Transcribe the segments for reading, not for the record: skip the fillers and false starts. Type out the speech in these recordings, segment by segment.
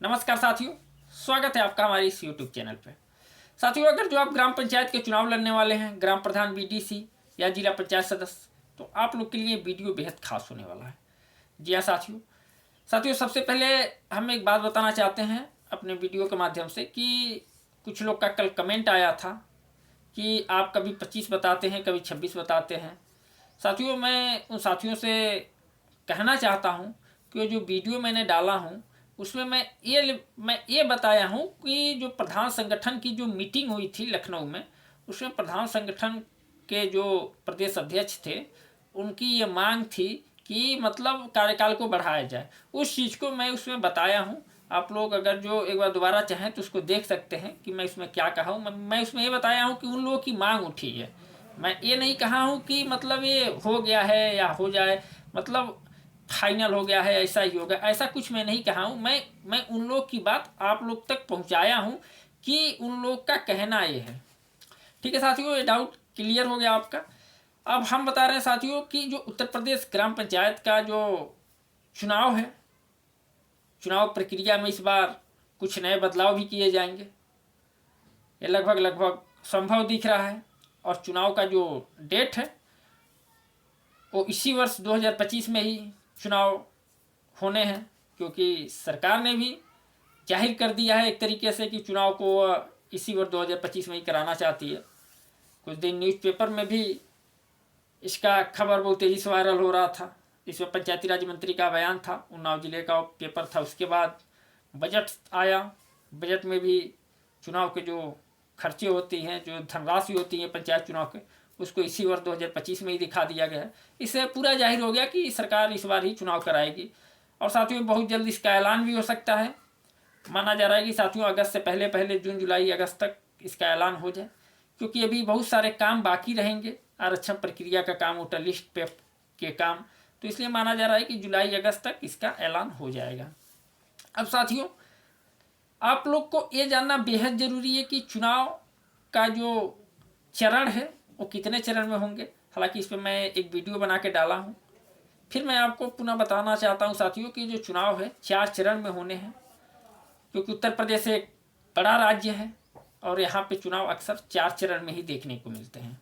नमस्कार साथियों, स्वागत है आपका हमारे इस यूट्यूब चैनल पे। साथियों, अगर जो आप ग्राम पंचायत के चुनाव लड़ने वाले हैं, ग्राम प्रधान, बीडीसी या जिला पंचायत सदस्य, तो आप लोग के लिए वीडियो बेहद खास होने वाला है। जी हाँ साथियों, सबसे पहले हम एक बात बताना चाहते हैं अपने वीडियो के माध्यम से कि कुछ लोग का कल कमेंट आया था कि आप कभी 25 बताते हैं, कभी 26 बताते हैं। साथियों, मैं उन साथियों से कहना चाहता हूँ कि जो वीडियो मैंने डाला हूँ उसमें मैं ये बताया हूँ कि जो प्रधान संगठन की जो मीटिंग हुई थी लखनऊ में, उसमें प्रधान संगठन के जो प्रदेश अध्यक्ष थे उनकी ये मांग थी कि मतलब कार्यकाल को बढ़ाया जाए। उस चीज़ को मैं उसमें बताया हूँ। आप लोग अगर जो एक बार दोबारा चाहें तो उसको देख सकते हैं कि मैं इसमें क्या कहा हूँ। मैं उसमें ये बताया हूँ कि उन लोगों की मांग उठी है। मैं ये नहीं कहा हूँ कि मतलब ये हो गया है या हो जाए, मतलब फाइनल हो गया है, ऐसा ही होगा, ऐसा कुछ मैं नहीं कहा हूँ। मैं उन लोग की बात आप लोग तक पहुँचाया हूँ कि उन लोग का कहना ये है। ठीक है साथियों, ये डाउट क्लियर हो गया आपका। अब हम बता रहे हैं साथियों कि जो उत्तर प्रदेश ग्राम पंचायत का जो चुनाव है, चुनाव प्रक्रिया में इस बार कुछ नए बदलाव भी किए जाएंगे। ये लगभग संभव दिख रहा है। और चुनाव का जो डेट है वो इसी वर्ष 2025 में ही चुनाव होने हैं, क्योंकि सरकार ने भी जाहिर कर दिया है एक तरीके से कि चुनाव को इसी वर्ष 2025 में ही कराना चाहती है। कुछ दिन न्यूज़पेपर में भी इसका खबर बहुत तेज़ी से वायरल हो रहा था। इसमें पंचायती राज मंत्री का बयान था, उन्नाव जिले का पेपर था। उसके बाद बजट आया, बजट में भी चुनाव के जो खर्चे होती हैं, जो धनराशि होती है पंचायत चुनाव के, उसको इसी वर्ष 2025 में ही दिखा दिया गया है। इससे पूरा जाहिर हो गया कि सरकार इस बार ही चुनाव कराएगी। और साथियों, बहुत जल्द इसका ऐलान भी हो सकता है। माना जा रहा है कि साथियों अगस्त से पहले जून जुलाई अगस्त तक इसका ऐलान हो जाए, क्योंकि अभी बहुत सारे काम बाकी रहेंगे। आरक्षण प्रक्रिया का काम, वोटर लिस्ट पे के काम, तो इसलिए माना जा रहा है कि जुलाई अगस्त तक इसका ऐलान हो जाएगा। अब साथियों, आप लोग को ये जानना बेहद ज़रूरी है कि चुनाव का जो चरण है वो कितने चरण में होंगे। हालांकि इस पर मैं एक वीडियो बना के डाला हूँ। फिर मैं आपको पुनः बताना चाहता हूँ साथियों कि जो चुनाव है 4 चरण में होने हैं, क्योंकि उत्तर प्रदेश एक बड़ा राज्य है और यहाँ पे चुनाव अक्सर 4 चरण में ही देखने को मिलते हैं।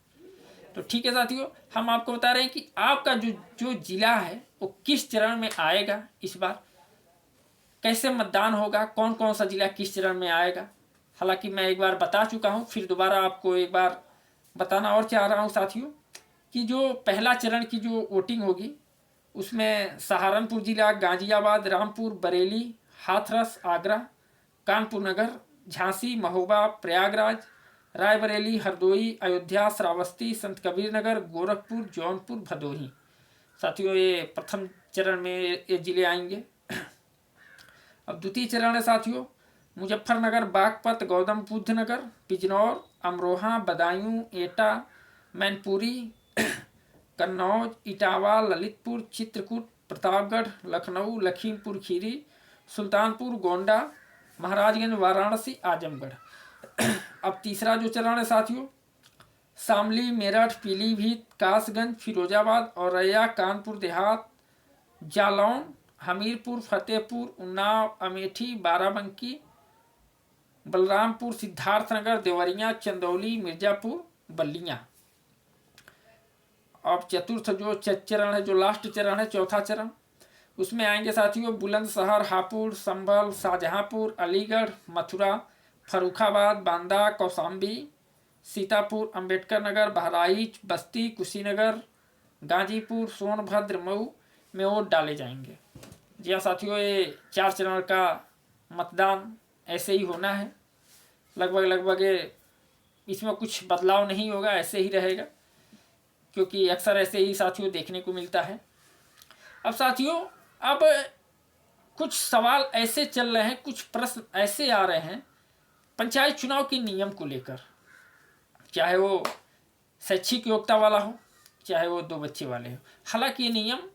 तो ठीक है साथियों, हम आपको बता रहे हैं कि आपका जो जिला है वो किस चरण में आएगा, इस बार कैसे मतदान होगा, कौन कौन सा जिला किस चरण में आएगा। हालांकि मैं एक बार बता चुका हूँ, फिर दोबारा आपको एक बार बताना और चाह रहा हूँ साथियों कि जो पहला चरण की जो वोटिंग होगी उसमें सहारनपुर जिला, गाजियाबाद, रामपुर, बरेली, हाथरस, आगरा, कानपुर नगर, झांसी, महोबा, प्रयागराज, रायबरेली, हरदोई, अयोध्या, श्रावस्ती, संत कबीर नगर, गोरखपुर, जौनपुर, भदोही। साथियों, ये प्रथम चरण में ये जिले आएंगे। अब द्वितीय चरण है साथियों मुजफ्फरनगर, बागपत, गौतम बुद्ध नगर, बिजनौर, अमरोहा, बदायूं, एटा, मैनपुरी, कन्नौज, इटावा, ललितपुर, चित्रकूट, प्रतापगढ़, लखनऊ, लखीमपुर खीरी, सुल्तानपुर, गोंडा, महाराजगंज, वाराणसी, आजमगढ़। अब तीसरा जो चरण है साथियों शामली, मेरठ, पीलीभीत, कासगंज, फिरोजाबाद, औरैया, कानपुर देहात, जालौन, हमीरपुर, फतेहपुर, उन्नाव, अमेठी, बाराबंकी, बलरामपुर, सिद्धार्थनगर, देवरिया, चंदौली, मिर्जापुर, बल्लियां। अब चतुर्थ जो चरण है, जो लास्ट चरण है, चौथा चरण, उसमें आएंगे साथियों बुलंदशहर, हापुड़, संभल, शाहजहांपुर, अलीगढ़, मथुरा, फर्रुखाबाद, बांदा, कौशाम्बी, सीतापुर, अंबेडकर नगर, बहराइच, बस्ती, कुशीनगर, गाजीपुर, सोनभद्र, मऊ में वोट डाले जाएंगे। जी हाँ साथियों, ये 4 चरण का मतदान ऐसे ही होना है। लगभग इसमें कुछ बदलाव नहीं होगा, ऐसे ही रहेगा, क्योंकि अक्सर ऐसे ही साथियों देखने को मिलता है। अब साथियों, अब कुछ सवाल ऐसे चल रहे हैं, कुछ प्रश्न ऐसे आ रहे हैं पंचायत चुनाव के नियम को लेकर, चाहे वो शैक्षिक योग्यता वाला हो, चाहे वो 2 बच्चे वाले हो। हालांकि ये नियम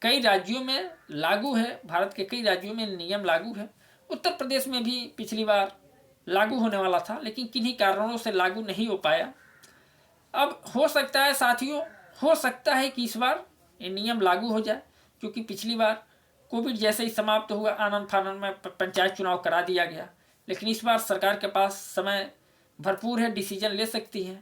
कई राज्यों में लागू है, भारत के कई राज्यों में नियम लागू है। उत्तर प्रदेश में भी पिछली बार लागू होने वाला था, लेकिन किन्हीं कारणों से लागू नहीं हो पाया। अब हो सकता है साथियों, हो सकता है कि इस बार ये नियम लागू हो जाए, क्योंकि पिछली बार कोविड जैसे ही समाप्त हुआ आनंद फानंद में पंचायत चुनाव करा दिया गया। लेकिन इस बार सरकार के पास समय भरपूर है, डिसीजन ले सकती है।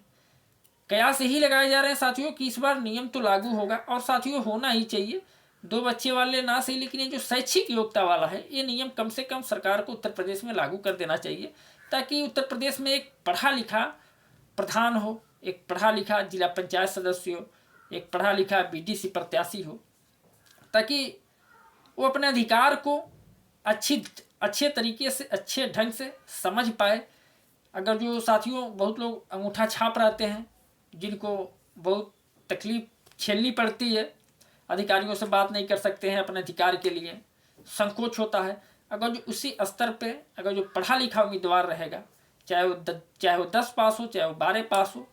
कयास यही लगाए जा रहे हैं साथियों कि इस बार नियम तो लागू होगा, और साथियों होना ही चाहिए। 2 बच्चे वाले ना सही, लेकिन ये जो शैक्षिक योग्यता वाला है ये नियम कम से कम सरकार को उत्तर प्रदेश में लागू कर देना चाहिए, ताकि उत्तर प्रदेश में एक पढ़ा लिखा प्रधान हो, एक पढ़ा लिखा जिला पंचायत सदस्य हो, एक पढ़ा लिखा बीडीसी प्रत्याशी हो, ताकि वो अपने अधिकार को अच्छे तरीके से, अच्छे ढंग से समझ पाए। अगर जो साथियों बहुत लोग अंगूठा छाप रहते हैं, जिनको बहुत तकलीफ झेलनी पड़ती है, अधिकारियों से बात नहीं कर सकते हैं अपने अधिकार के लिए, संकोच होता है, अगर जो उसी स्तर पे अगर जो पढ़ा लिखा उम्मीदवार रहेगा, चाहे वो 10 पास हो, चाहे वो 12 पास हो,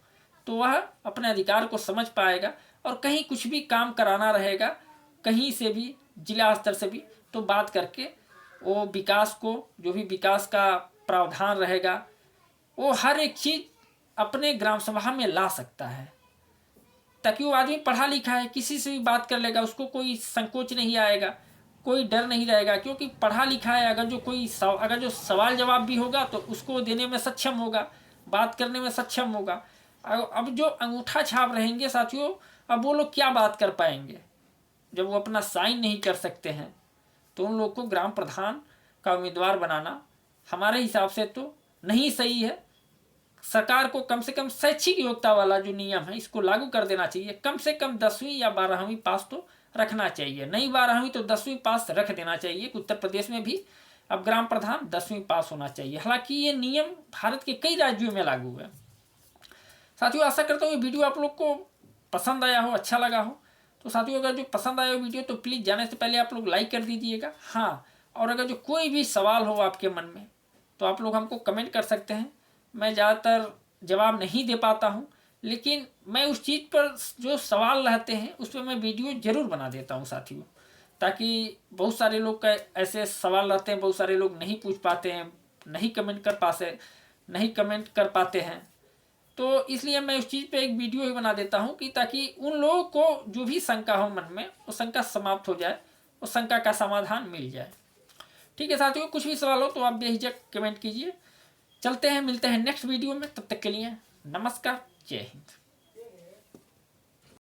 तो वह अपने अधिकार को समझ पाएगा। और कहीं कुछ भी काम कराना रहेगा, कहीं से भी, जिला स्तर से भी, तो बात करके वो विकास को, जो भी विकास का प्रावधान रहेगा, वो हर एक चीज़ अपने ग्राम सभा में ला सकता है, ताकि वो आदमी पढ़ा लिखा है, किसी से भी बात कर लेगा, उसको कोई संकोच नहीं आएगा, कोई डर नहीं रहेगा, क्योंकि पढ़ा लिखा है। अगर जो सवाल जवाब भी होगा तो उसको देने में सक्षम होगा, बात करने में सक्षम होगा। अब जो अंगूठा छाप रहेंगे साथियों, अब वो लोग क्या बात कर पाएंगे जब वो अपना साइन नहीं कर सकते हैं। तो उन लोग को ग्राम प्रधान का उम्मीदवार बनाना हमारे हिसाब से तो नहीं सही है। सरकार को कम से कम शैक्षिक योग्यता वाला जो नियम है इसको लागू कर देना चाहिए। कम से कम 10वीं या 12वीं पास तो रखना चाहिए, नहीं 12वीं तो 10वीं पास रख देना चाहिए। उत्तर प्रदेश में भी अब ग्राम प्रधान 10वीं पास होना चाहिए। हालांकि ये नियम भारत के कई राज्यों में लागू है। साथियों, आशा करता हूँ ये वीडियो आप लोग को पसंद आया हो, अच्छा लगा हो। तो साथियों, अगर जो पसंद आया हो वीडियो तो प्लीज़ जाने से पहले आप लोग लाइक कर दीजिएगा। हाँ, और अगर जो कोई भी सवाल हो आपके मन में तो आप लोग हमको कमेंट कर सकते हैं। मैं ज़्यादातर जवाब नहीं दे पाता हूँ, लेकिन मैं उस चीज़ पर जो सवाल रहते हैं उस पर मैं वीडियो ज़रूर बना देता हूँ साथियों, ताकि बहुत सारे लोग का ऐसे सवाल रहते हैं, बहुत सारे लोग नहीं पूछ पाते हैं, नहीं कमेंट कर पाते हैं। तो इसलिए मैं उस चीज़ पे एक वीडियो ही बना देता हूँ कि ताकि उन लोगों को जो भी शंका हो मन में, वो शंका समाप्त हो जाए, उस शंका का समाधान मिल जाए। ठीक है साथियों, कुछ भी सवाल हो तो आप बेहिचक कमेंट कीजिए। चलते हैं, मिलते हैं नेक्स्ट वीडियो में। तब तक के लिए नमस्कार, जय हिंद।